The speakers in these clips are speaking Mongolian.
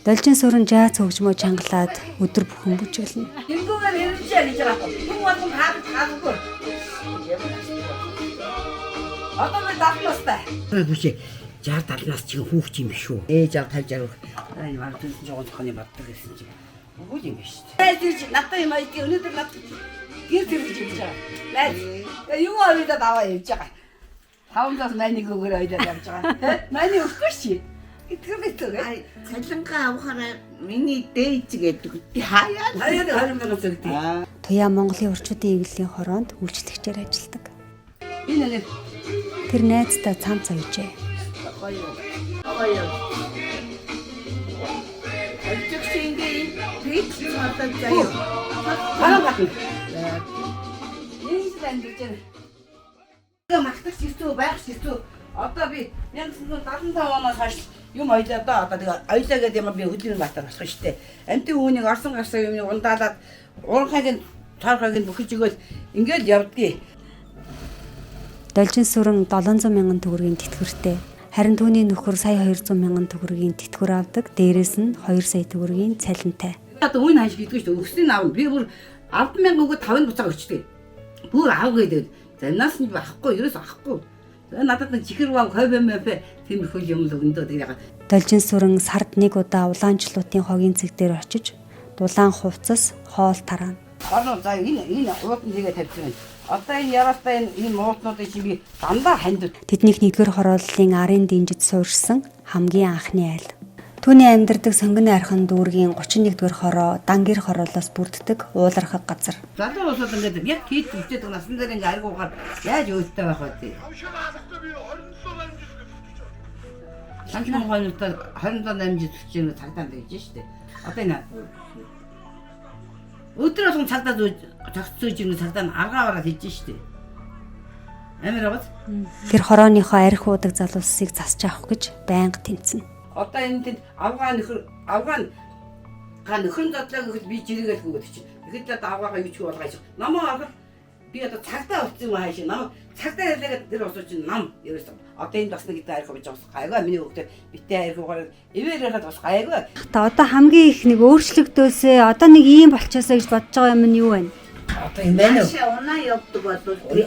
Должин сүрэн жаац хөгжмөө чангалаад өдөр бүхэн бүжиглэнэ. Тэнгүүгээр ирэлжээ гэж байгаа. Хүн болгон хаагүй. Одоо би давлаастай. Бүшээ 60 70 нас чинь хүүхч юм шүү. Ээж аав 50 60. Аа ямар ч жоохон зохины баддаг гэсэн чинь. Үгүй юм биш. Найз надад юм аа өнөөдөр над гэр зэрэг хийж байгаа. Найз юу аваад аваа явж байгаа. 500-аас майныг өгөөрэй ойлоо явж байгаа. Майны өгөхгүй ши. Итгэвэтэй. Цалингаа авахаараа миний дээж гэдэг. Хаяа 20 мянга зүгтэй. Туяа Монголын орчуудын эвлэлийн хороонд үйлчлэгчээр ажилладаг. Энэ Тэр найздаа цам цагжээ. гоё. Альчгшингийн пич цаатаа заяа. хараа батна. Энэ зэндэж байна. Магтах хэвчүү байх хэвчүү. Одоо би 1975 оноос хойш юм ойлоо одоо тэгээ ойлоо гэдэг юм би хөдөлгөөний баатар болох шүү дээ. Амтын үүнийг орсон гарсан юмыг ундаалаад уурхайг таархайг бүхэлж өгөөл ингээл явдгийг. Должин сүрэн 700 мянган төгрөгийн тэтгэвртэй. Харин түүний нөхөр сая 200 мянган төгрөгийн тэтгэвэр авдаг. Дээрээс нь 2 сая төгрөгийн цалинтай. Одоо үн ханш гэдэг шүү дээ. Өксний аав би бүр 100000 өгөөд 5 буцаага өчтөе. Бүр аав гэдэг. Занаас нь байхгүй, ерөөс авахгүй. Надад нэг чихэр ван хойбэмэпэ тиймэрхүү юм л өгөндөө тэгээ. Должин сүрэн сард нэг удаа улаанчлуутын хогийн цэг дээр очиж дулаан хувцас, хоол тараана. Орно за энэ уутан тэгээ тавьчихна. Одоо энэ яраастай энэ муутнуудыг чи би дандаа хандив. Тэднийх нэгдүгээр хорооллын арын динжид суурьсан хамгийн анхны айл. Түүний амьдардаг сонгоны архин дүүргийн 31-р хороо дангэр хороолоос бүрддэг уулархаг газар. Залуу усаад ингээд яг хийд үчээд насан дээр ингээд аргуугаар яаж өөдтэй байх вэ? Санчмын хойноо 27 жил чинь цагдаа байж штэ. Одоо энэ өдөр болгон цагдаа зүүж ирнэ цагдаа аргаараа хийж штэ. Амар аваад. Тэр хорооныхоо арх уудаг залуусыг засч авах гэж байнга тэмцэнэ. Одоо энэ тэнд Афган нөхөр задлаа гэхэд би жиргээл гүгээд чинь. Тэгэхэд аваагаа юу ч болгооч. Намаа авах би одоо цагдаа утсан юм хаашаа. Нам цагдаа ялгаад тэр усууч нам ерөөс. Одоо энэ бас нэг арх болж байгаа. Гайгаа миний хөвгөд битээ архуугаар ивэр яхад бас гайгаа. Та одоо хамгийн их нэг өөрчлөгдөөсөө одоо нэг ийм болчихосоо гэж бодож байгаа юм нь юу вэ? Одоо энэ байна уу? Унаа явдаг бол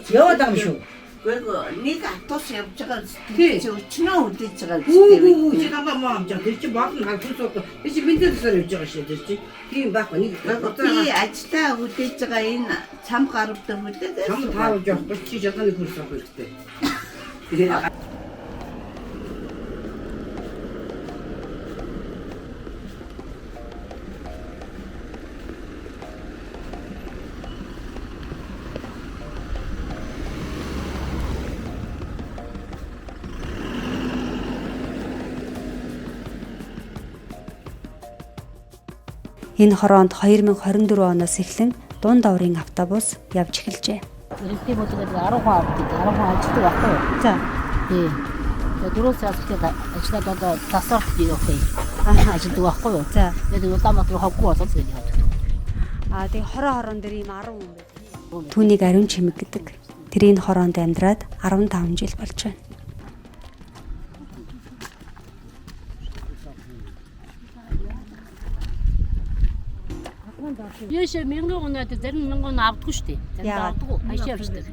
Яваад байгаа юм шүү. Гэхдээ нэг автобус явж байгаа чи өчнөө үдээж байгаа Үгүй чи дандаа маа амжаа. Тэр чи баатан хавцуулаад би чи мэдээсээр явж байгаа шээ тэр чи. Тийм байхгүй нэг би ажиллаа үдээж байгаа энэ цам гаравдаг үдээд чам таавж явах чи жаданы хөрс авах хэрэгтэй. Тэгээ Энэ хороонд 2024 оноос эхлэн дунд даврын автобус явж эхэлжээ. Эрэлтийн бүлэгээр 10 хүн авдаг. 10 хүн ажилладаг байхгүй юу? За. Тий. Тэгээд 4 сар ажиллаад одоо засварт явах юм. Ажилладаг байхгүй юу? За. Тэгээд Улаанбаатар хоггүй болоод тэгээд явдаг. Тэгээ хорон дээр ийм 10 хүн байдаг. Түүнийг ариун чимэг гэдэг. Тэр энэ хороонд амьдраад 15 жил болж байна. Яшээ 1000 оноод зарим 1000 он авдаггүй шүү дээ. Зарим авдаггүй. Хашаа явчихдаг.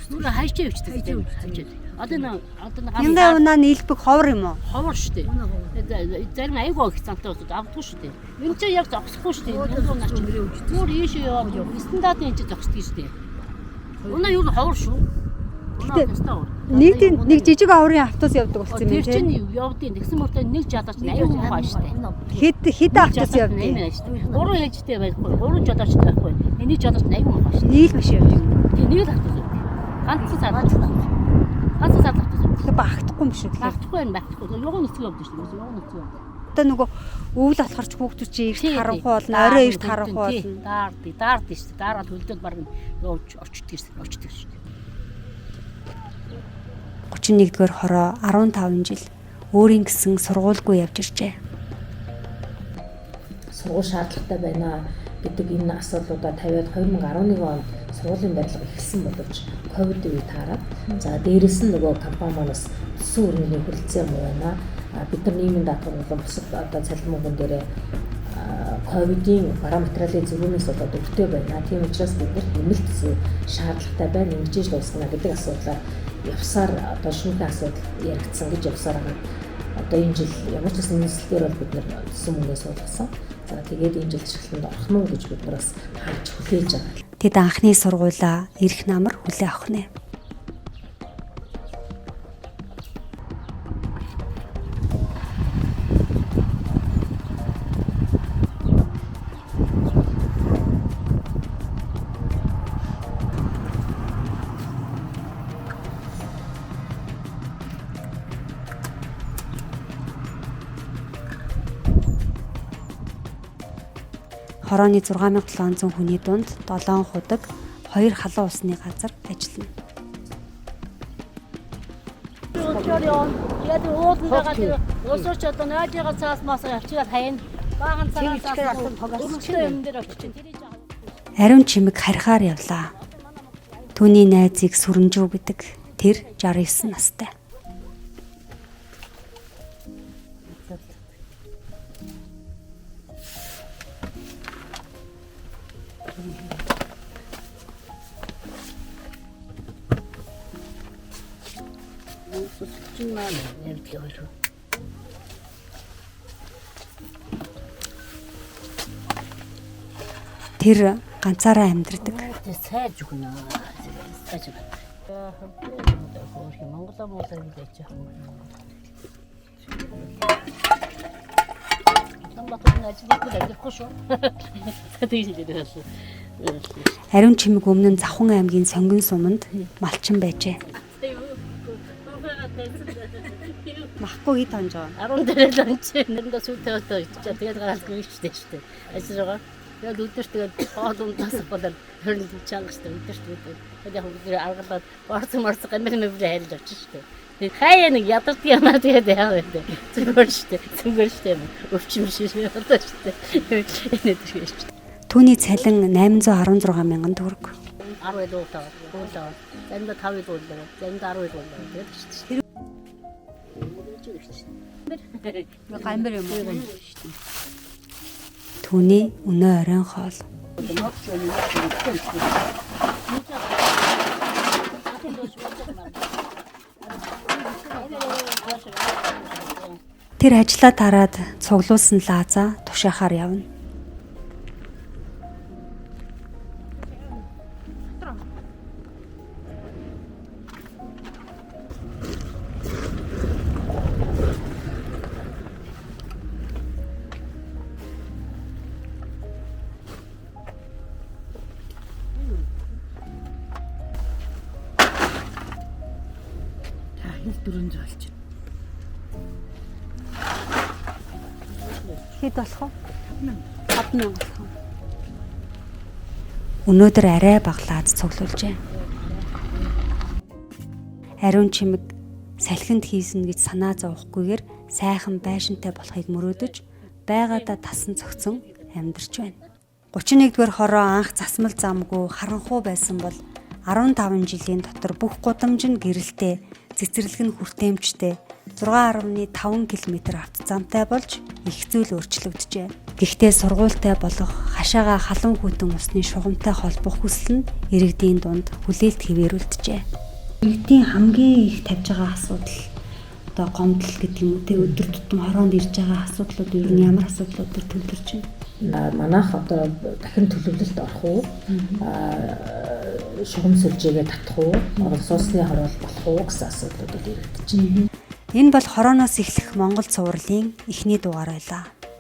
Нүрэ хашаа явчихдаг. Одоо нэг 1000 унаа нийлбэг ховор юм уу? ховор шүү дээ. Зарим айгаа их цантай болоод авдаггүй шүү дээ. Энэ ч яг зогсохгүй шүү дээ. 1000 оноо ч нүр ийшээ яваад стандартын энэ зогсдөг шүү дээ. Унаа юу ховор шүү. Нэг жижиг аврын автобус явдаг болсон юм тийм. Тэр чинь явдیں۔ Тэгсэн мөртөө нэг жадаач 80 хүн байгаа шүү дээ. Хэд автобус явдаг? 3 ээлжтэй байхгүй. 3 жадаач байхгүй. Эний жадаач 80 хүн байгаа шүү дээ. Нийл биш явдаг. Тийм нэг л автобус. Ганцхан сар. Ганцхан сар автобус. Тэгээ багтахгүй юм шүү. Багтахгүй байна, багтахгүй. Юуг нэцэг явдаг шүү дээ. Юуг нэцэг явдаг. Одоо нөгөө өвөл болохоор ч хүүхдүүд чи эрт харанхуй болно, орой эрт харанхуй болно. Даард шүү дээ. Дараад хөлдөөд баг явж очдөг шүү дээ. 31-р хороо 15 жил өөрийн гэсэн сургуульгүй явж иржээ. Сургууль шаардлагатай байна гэдэг энэ асуудлуудаа тавиад 2011 онд сургуулийн барилга эхэлсэн боловч ковид үе таараад за дээрэс нь нөгөө компани манаас төссөн өрнөний хүрэлцээ муу байна. бид нар нийгмийн даатгал болон бусад одоо цалин мөнгөн дээрээ ковидын бараа материалын зөвлөмжөөс болоод өвдөлттэй байна. Тийм учраас бид нарт нэмэлт шаардлагатай байна. Ингэж дуусгана гэдэг асуудлаар явсаар одоо шинэ асуудал яригдсан гэж явсаар байгаа. Одоо энэ жил ямар ч гэсэн нийслэлээр бол бид нар төсөн мөнгөө суулгасан. За тэгээд энэ жил шилхэнд орох нь гэж бид нар бас харж хүлээж байгаа. Тэд анхны сургуулаа эрх намар хүлээн авах нэ. Хорооны 6700 хүний дунд 7 худаг 2 халуун усны газар ажиллана. Яг уулангаа тэр уусууч одоо наажига цаас мас авчиад хаяна. Баахан цагаас өргөжтэй юм дээр очиж тэрий жаа. Ариун чимэг харихаар явлаа. Түүний найзыг сүрэмжүү гэдэг тэр 69 настай. Тэр ганцаараа амьдардаг. Сайж өгнө. Сайж өгнө. Монголоо гэж яах юм. Ариун чимэг өмнө нь Завхан аймгийн Сонгон суманд малчин байжээ. Махгүй хэд онжоо. 14 онч. Нэрэндээ сүлтэй өтөө ичээ. Тэгээд гаралгүй шүү дээ. Ажиж байгаа. Яг өдөрт тэгээд хоолундаас болоод хөрн чангастай өдөрт. Тэгээд яг өдөр аргалаад орц гэмээр хайрлаж очиж шүү дээ. Хаяа нэг ядардаг юмаа тэгээд яа вэ? Зүгээр шүү дээ. Өвчин биш шүү дээ. Түүний цалин 816 мянган төгрөг. 10 дуулаа. Зэнда 5 дуулаа. Зэнда 10 дуулаа. Тэгээд шүү дээ. Гамбар юм уу? Түүний өнөө оройн хоол. Тэр ажлаа тараад цуглуулсан лаазаа тушаахаар явна. Дөрөнд болж байна. Хэд болох вэ? 5000 болох. Өнөөдөр арай баглаад цуглуулжээ. Ариун чимэг салхинд хийсэн гэж санаа зовохгүйгээр сайхан байшинтай болохыг мөрөөдөж байгаадаа тасан цогцсон амьдарч байна. 31-р хороо анх засмал замгүй харанхуй байсан бол 15 жилийн дотор бүх гудамж нь гэрэлтэй, цэцэрлэг нь хүртээмжтэй 6.5 км авто замтай болж их зүйл өөрчлөгдөжээ. Гэхдээ сургуультай болох хашаага халуун хүйтэн усны шугамтай холбох хүсэл нь иргэдийн дунд хүлээлт хэвээрүүлдэжээ. Иргэдийн хамгийн их тавьж байгаа асуудал одоо гомдол гэдэг юм уу те өдөр тутам хороонд ирж байгаа асуудлууд ер нь ямар асуудлууд төр төвлөрч байна? Манайх одоо дахин төлөвлөлт орох уу? Шугам сүлжээгээ татах уу? Сууцны хороол болох уу гэсэн асуудлууд ирэгдэж байна. Энэ бол хорооноос эхлэх Монгол цувралын эхний дугаар байлаа.